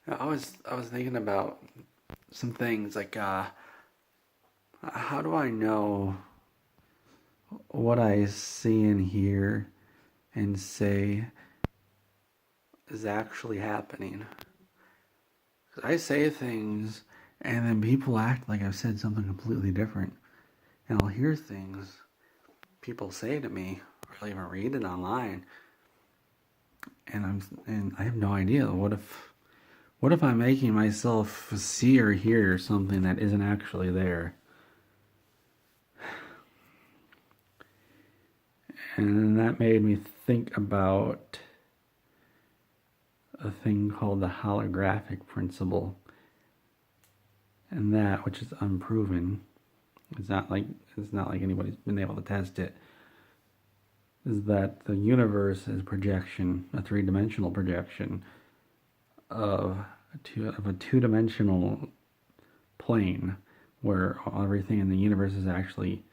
I was thinking about some things like how do I know what I see and hear and say is actually happening? 'Cause I say things and then people act like I've said something completely different, and I'll hear things people say to me, or I'll even read it online, and I have no idea. What if I'm making myself see or hear something that isn't actually there? And that made me think about a thing called the holographic principle, and that, which is unproven, it's not like anybody's been able to test it, is that the universe is projection, a three-dimensional projection of a two-dimensional plane, where everything in the universe is actually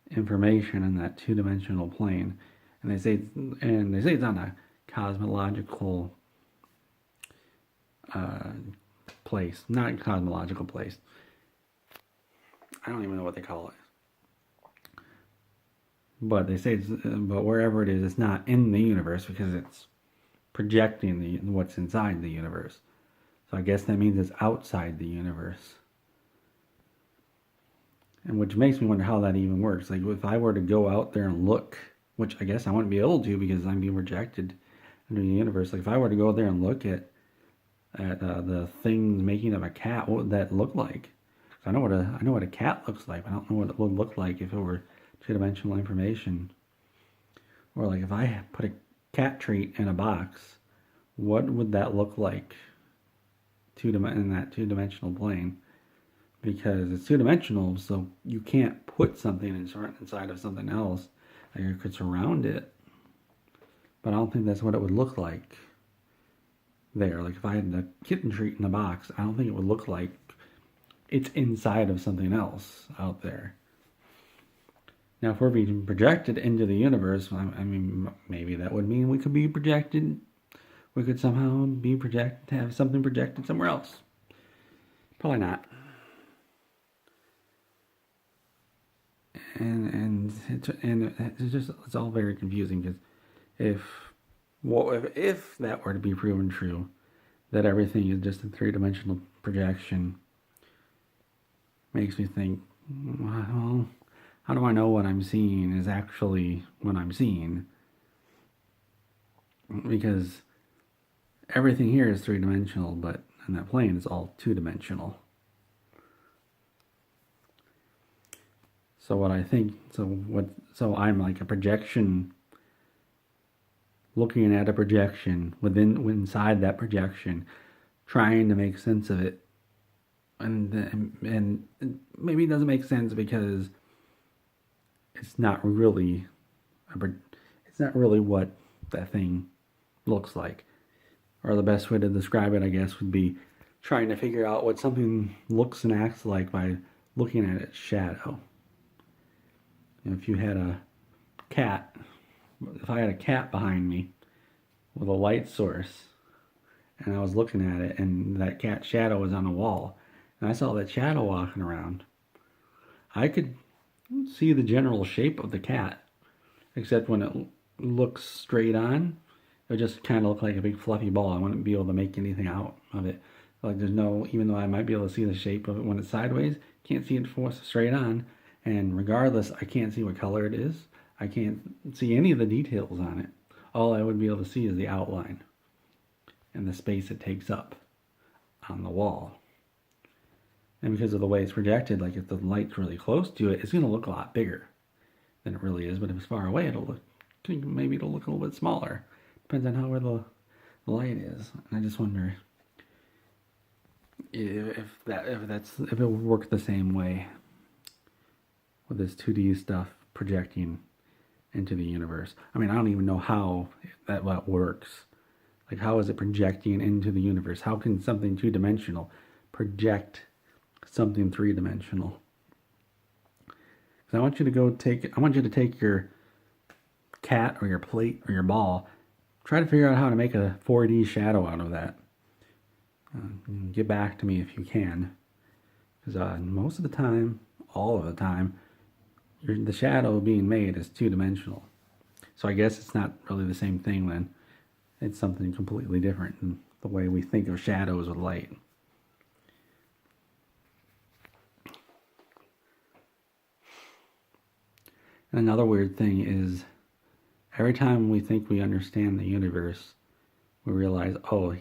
information in that two-dimensional plane. And they say it's on a cosmological place, not cosmological place. I don't even know what they call it. But they say but wherever it is, it's not in the universe because it's projecting what's inside the universe. So I guess that means it's outside the universe. And which makes me wonder how that even works. Like if I were to go out there and look, which I guess I wouldn't be able to because I'm being projected into the universe. Like if I were to go out there and look at the things making of a cat, what would that look like? I know what a cat looks like, but I don't know what it would look like if it were two-dimensional information. Or like if I put a cat treat in a box, what would that look like in that two-dimensional plane? Because it's two-dimensional, so you can't put something inside of something else. Like you could surround it, but I don't think that's what it would look like there. Like if I had a kitten treat in a box, I don't think it would look like it's inside of something else out there. Now, if we're being projected into the universe, I mean, maybe that would mean we could be projected. We could somehow be projected to have something projected somewhere else. Probably not. And it's all very confusing because if that were to be proven true, that everything is just a three-dimensional projection, makes me think, well, how do I know what I'm seeing is actually what I'm seeing? Because everything here is three-dimensional, but in that plane is all two-dimensional. So I'm like a projection, looking at a projection inside that projection, trying to make sense of it, and maybe it doesn't make sense because it's not really what that thing looks like. Or the best way to describe it, I guess, would be trying to figure out what something looks and acts like by looking at its shadow. If you had a cat, if I had a cat behind me with a light source, and I was looking at it, and that cat's shadow was on a wall, and I saw that shadow walking around, I could see the general shape of the cat, except when it looks straight on, it would just kind of look like a big fluffy ball. I wouldn't be able to make anything out of it. Like even though I might be able to see the shape of it when it's sideways, can't see it straight on. And regardless, I can't see what color it is. I can't see any of the details on it. All I would be able to see is the outline and the space it takes up on the wall. And because of the way it's projected, like if the light's really close to it, it's going to look a lot bigger than it really is. But if it's far away, maybe it'll look a little bit smaller. Depends on where the light is. And I just wonder if it would work the same way with this 2D stuff projecting into the universe. I mean, I don't even know how that works. Like, how is it projecting into the universe? How can something two-dimensional project something three-dimensional? Because I want you to take your cat or your plate or your ball, try to figure out how to make a 4D shadow out of that. Get back to me if you can, because most of the time, all of the time, the shadow being made is two-dimensional. So I guess it's not really the same thing then. It's something completely different in the way we think of shadows with light. And another weird thing is every time we think we understand the universe, we realize, oh,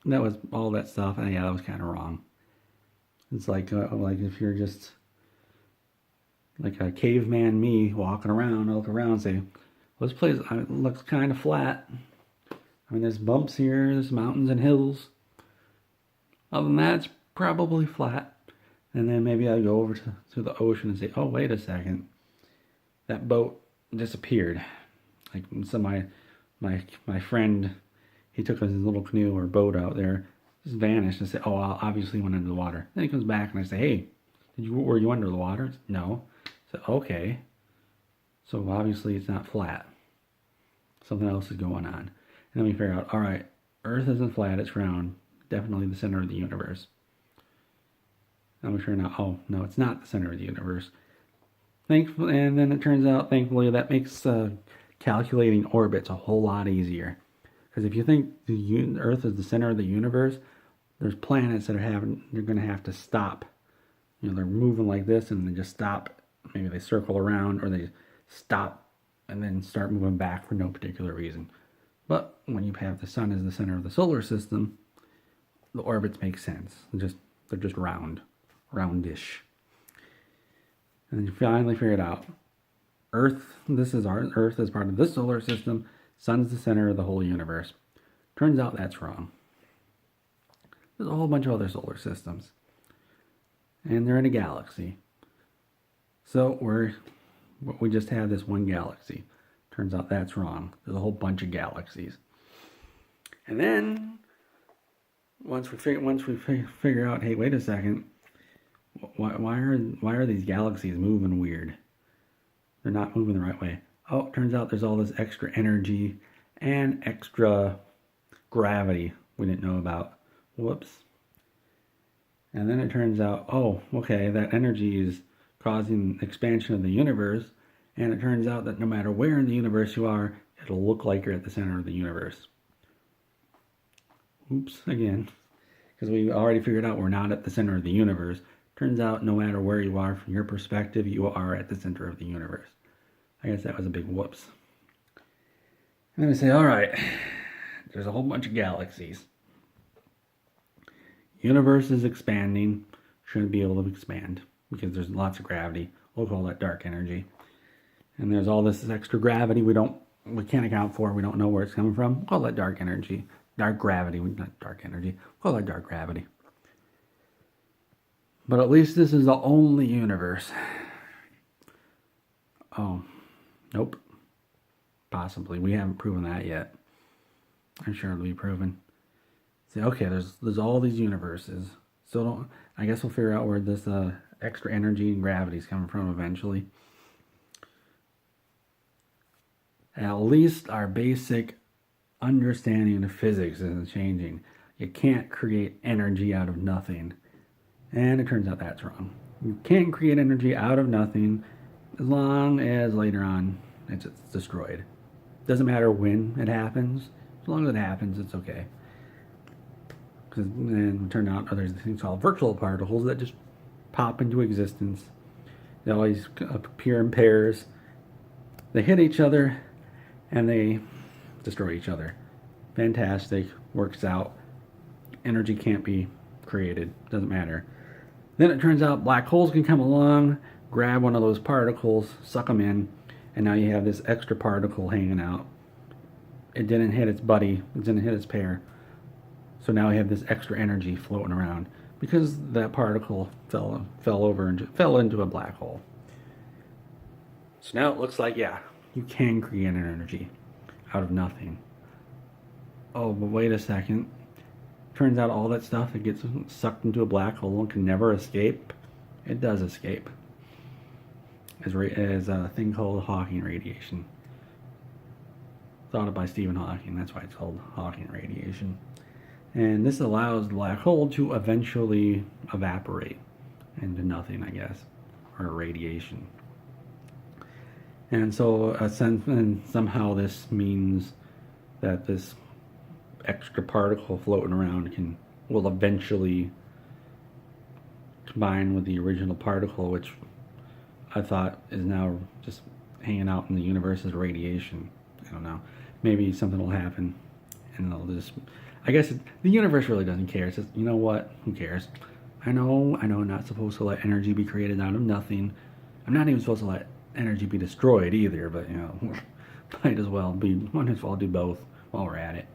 that was all that stuff, and yeah, that was kind of wrong. It's like if you're just like a caveman me walking around, I look around and say, well, this place looks kind of flat. I mean, there's bumps here, there's mountains and hills. Other than that, it's probably flat. And then maybe I go over to the ocean and say, oh, wait a second. That boat disappeared. Like, so my friend, he took his little canoe or boat out there, just vanished and said, oh, I obviously went under the water. Then he comes back and I say, hey, were you under the water? No. I said, okay. So obviously it's not flat. Something else is going on. And then we figure out, all right, Earth isn't flat, it's round. Definitely the center of the universe. And we figure out, oh, no, it's not the center of the universe. And then it turns out, thankfully, that makes calculating orbits a whole lot easier. Because if you think the Earth is the center of the universe, there's planets that they're going to have to stop. You know, they're moving like this and they just stop. Maybe they circle around or they stop and then start moving back for no particular reason. But when you have the sun as the center of the solar system, the orbits make sense. They're just roundish. And then you finally figure it out. Earth is part of this solar system. Sun's the center of the whole universe. Turns out that's wrong. There's a whole bunch of other solar systems. And they're in a galaxy. So we just have this one galaxy. Turns out that's wrong. There's a whole bunch of galaxies. And then once we figure out, hey, wait a second, why are these galaxies moving weird? They're not moving the right way. Oh, it turns out there's all this extra energy and extra gravity we didn't know about. Whoops. And then it turns out, oh, okay, that energy is causing expansion of the universe. And it turns out that no matter where in the universe you are, it'll look like you're at the center of the universe. Oops, again. Because we already figured out we're not at the center of the universe. Turns out no matter where you are from your perspective, you are at the center of the universe. I guess that was a big whoops. And then we say, all right, there's a whole bunch of galaxies. Universe is expanding, shouldn't be able to expand because there's lots of gravity. We'll call that dark energy. And there's all this extra gravity we can't account for. We don't know where it's coming from. We'll call that dark energy. Dark gravity, not dark energy. We'll call that dark gravity. But at least this is the only universe. Oh, nope. Possibly. We haven't proven that yet. I'm sure it'll be proven. Say, okay, there's all these universes. So I guess we'll figure out where this extra energy and gravity is coming from eventually. At least our basic understanding of physics isn't changing. You can't create energy out of nothing. And it turns out that's wrong. You can't create energy out of nothing as long as later on it's destroyed. Doesn't matter when it happens. As long as it happens, it's okay. Because then it turned out there's things called virtual particles that just pop into existence. They always appear in pairs. They hit each other and they destroy each other. Fantastic. Works out. Energy can't be created. Doesn't matter. Then it turns out black holes can come along, grab one of those particles, suck them in, and now you have this extra particle hanging out. It didn't hit its buddy. It didn't hit its pair. So now we have this extra energy floating around because that particle fell into a black hole. So now it looks like, yeah, you can create an energy out of nothing. Oh, but wait a second. Turns out all that stuff that gets sucked into a black hole and can never escape, it does escape. As a thing called Hawking radiation. Thought of by Stephen Hawking, that's why it's called Hawking radiation. And this allows the black hole to eventually evaporate into nothing, I guess, or radiation. And so, and somehow this means that this extra particle floating around will eventually combine with the original particle, which I thought is now just hanging out in the universe as radiation. I don't know. Maybe something will happen, and they'll just. I guess the universe really doesn't care. It's just, you know what? Who cares? I know. I'm not supposed to let energy be created out of nothing. I'm not even supposed to let energy be destroyed either. But might as well do both while we're at it.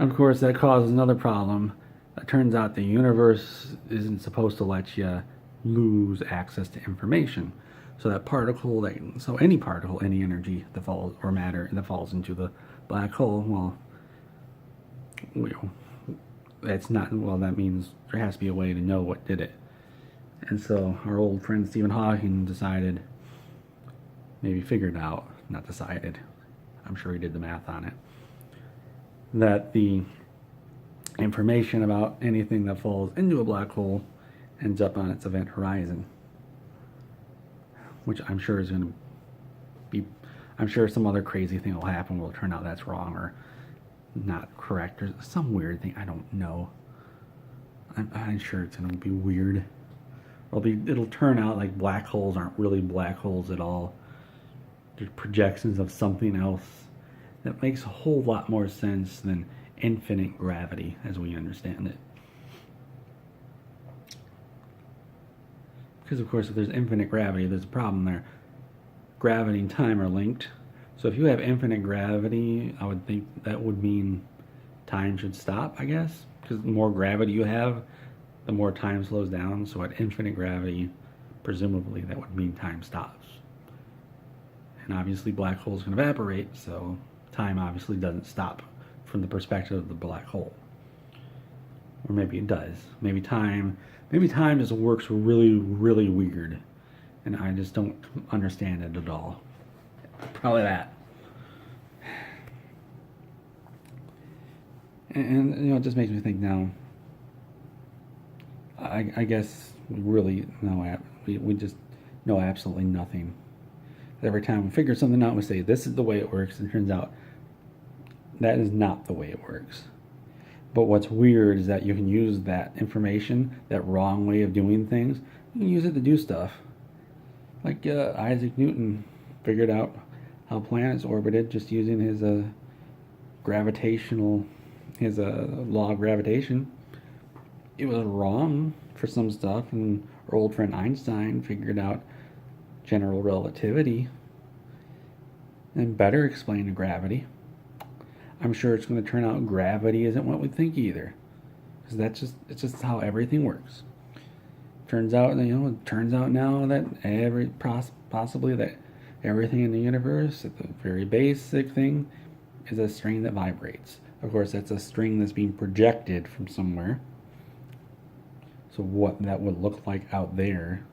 Of course, that causes another problem. It turns out the universe isn't supposed to let you lose access to information. So any particle, any energy that falls or matter that falls into the black hole, that means there has to be a way to know what did it. And so our old friend Stephen Hawking not decided, I'm sure he did the math on it, that the information about anything that falls into a black hole ends up on its event horizon, which I'm sure is going to be, I'm sure some other crazy thing will happen will turn out that's wrong or not correct or some weird thing. I don't know. I'm sure it's going to be weird. It'll turn out like black holes aren't really black holes at all. They're projections of something else that makes a whole lot more sense than infinite gravity as we understand it. Because of course if there's infinite gravity, there's a problem there. Gravity and time are linked. So if you have infinite gravity, I would think that would mean time should stop, I guess. Because the more gravity you have, the more time slows down. So at infinite gravity, presumably that would mean time stops. And obviously black holes can evaporate, so time obviously doesn't stop from the perspective of the black hole. Or maybe it does. Maybe time just works really, really weird. And I just don't understand it at all. Probably that. And it just makes me think now. I guess we really know we just know absolutely nothing. Every time we figure something out, we say this is the way it works, and it turns out that is not the way it works. But what's weird is that you can use that information, that wrong way of doing things, you can use it to do stuff. Like Isaac Newton figured out how planets orbited just using his law of gravitation. It was wrong for some stuff, and our old friend Einstein figured out general relativity and better explained gravity. I'm sure it's going to turn out gravity isn't what we think either, because it's just how everything works. Turns out now that possibly that everything in the universe, at the very basic thing, is a string that vibrates. Of course, that's a string that's being projected from somewhere. So what that would look like out there,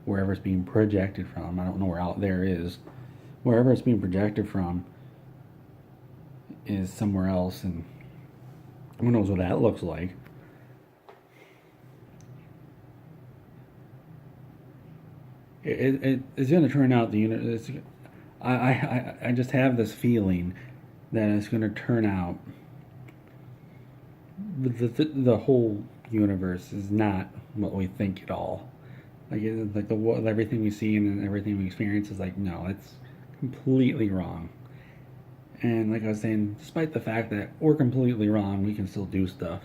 wherever it's being projected from, I don't know where out there is, wherever it's being projected from is somewhere else, and who knows what that looks like. It's going to turn out I just have this feeling that it's going to turn out the whole universe is not what we think at all. Everything we see and everything we experience is like, no, it's completely wrong. And like I was saying, despite the fact that we're completely wrong, we can still do stuff,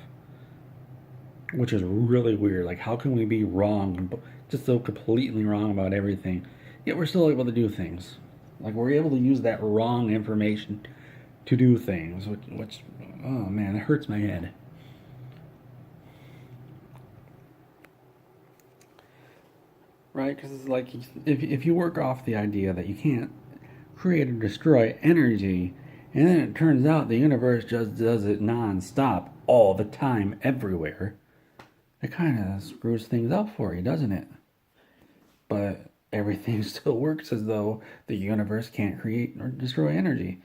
which is really weird. Like, how can we be wrong, just so completely wrong about everything, yet we're still able to do things? Like, we're able to use that wrong information to do things, which oh man, it hurts my head. Right? Because it's like, if you work off the idea that you can't create or destroy energy, and then it turns out the universe just does it non-stop all the time, everywhere, it kind of screws things up for you, doesn't it? But everything still works as though the universe can't create or destroy energy.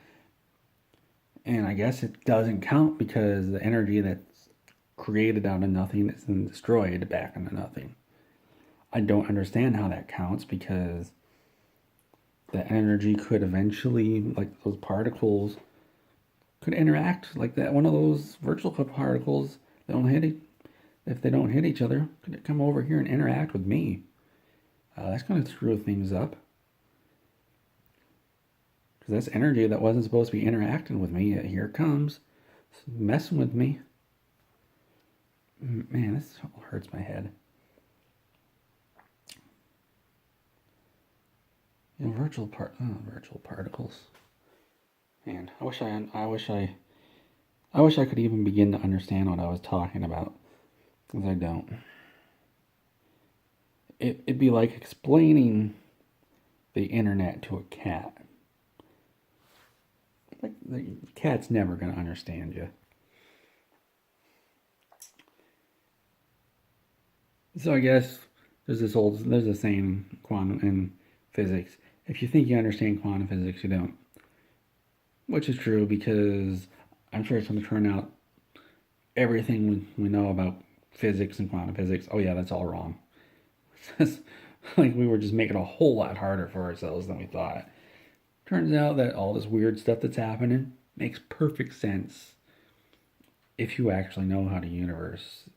And I guess it doesn't count because the energy that's created out of nothing is then destroyed back into nothing. I don't understand how that counts because the energy could eventually, like those particles, could interact like that. One of those virtual particles, they don't hit it. If they don't hit each other, could it come over here and interact with me? That's going to screw things up. Because that's energy that wasn't supposed to be interacting with me. Here it comes. It's messing with me. Man, this hurts my head. You know, virtual particles. Man, I wish I could even begin to understand what I was talking about. Because I don't. It'd be like explaining the internet to a cat. Like, the cat's never going to understand you. So I guess there's a saying in quantum in physics. If you think you understand quantum physics, you don't. Which is true because I'm sure it's going to turn out everything we know about physics and quantum physics. Oh yeah, that's all wrong. Like we were just making it a whole lot harder for ourselves than we thought. Turns out that all this weird stuff that's happening makes perfect sense if you actually know how the universe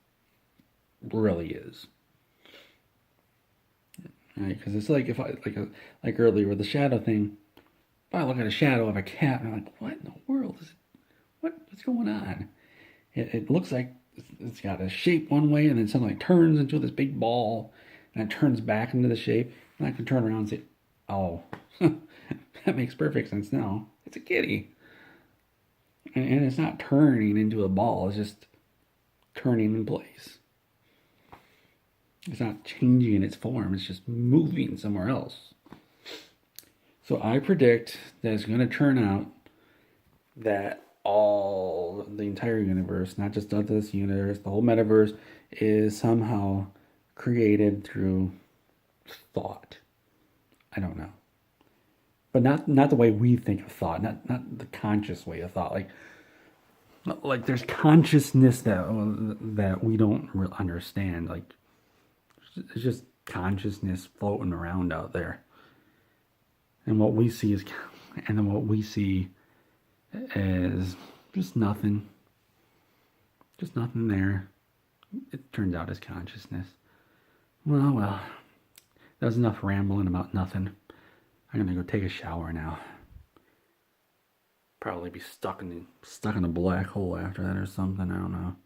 really is. Right? Because it's like if I like earlier with the shadow thing. If I look at a shadow of a cat, and I'm like, what in the world is it? What's going on? It looks like it's got a shape one way, and then suddenly turns into this big ball, and it turns back into the shape. And I can turn around and say, oh, that makes perfect sense now. It's a kitty. And it's not turning into a ball, it's just turning in place. It's not changing its form, it's just moving somewhere else. So I predict that it's going to turn out that the entire universe, not just this universe, the whole metaverse, is somehow created through thought. I don't know. But not the way we think of thought, not the conscious way of thought. Like there's consciousness that we don't really understand. Like it's just consciousness floating around out there. And what we see is just nothing. Just nothing there. It turns out as consciousness. Well. That was enough rambling about nothing. I'm gonna go take a shower now. Probably be stuck in a black hole after that or something. I don't know.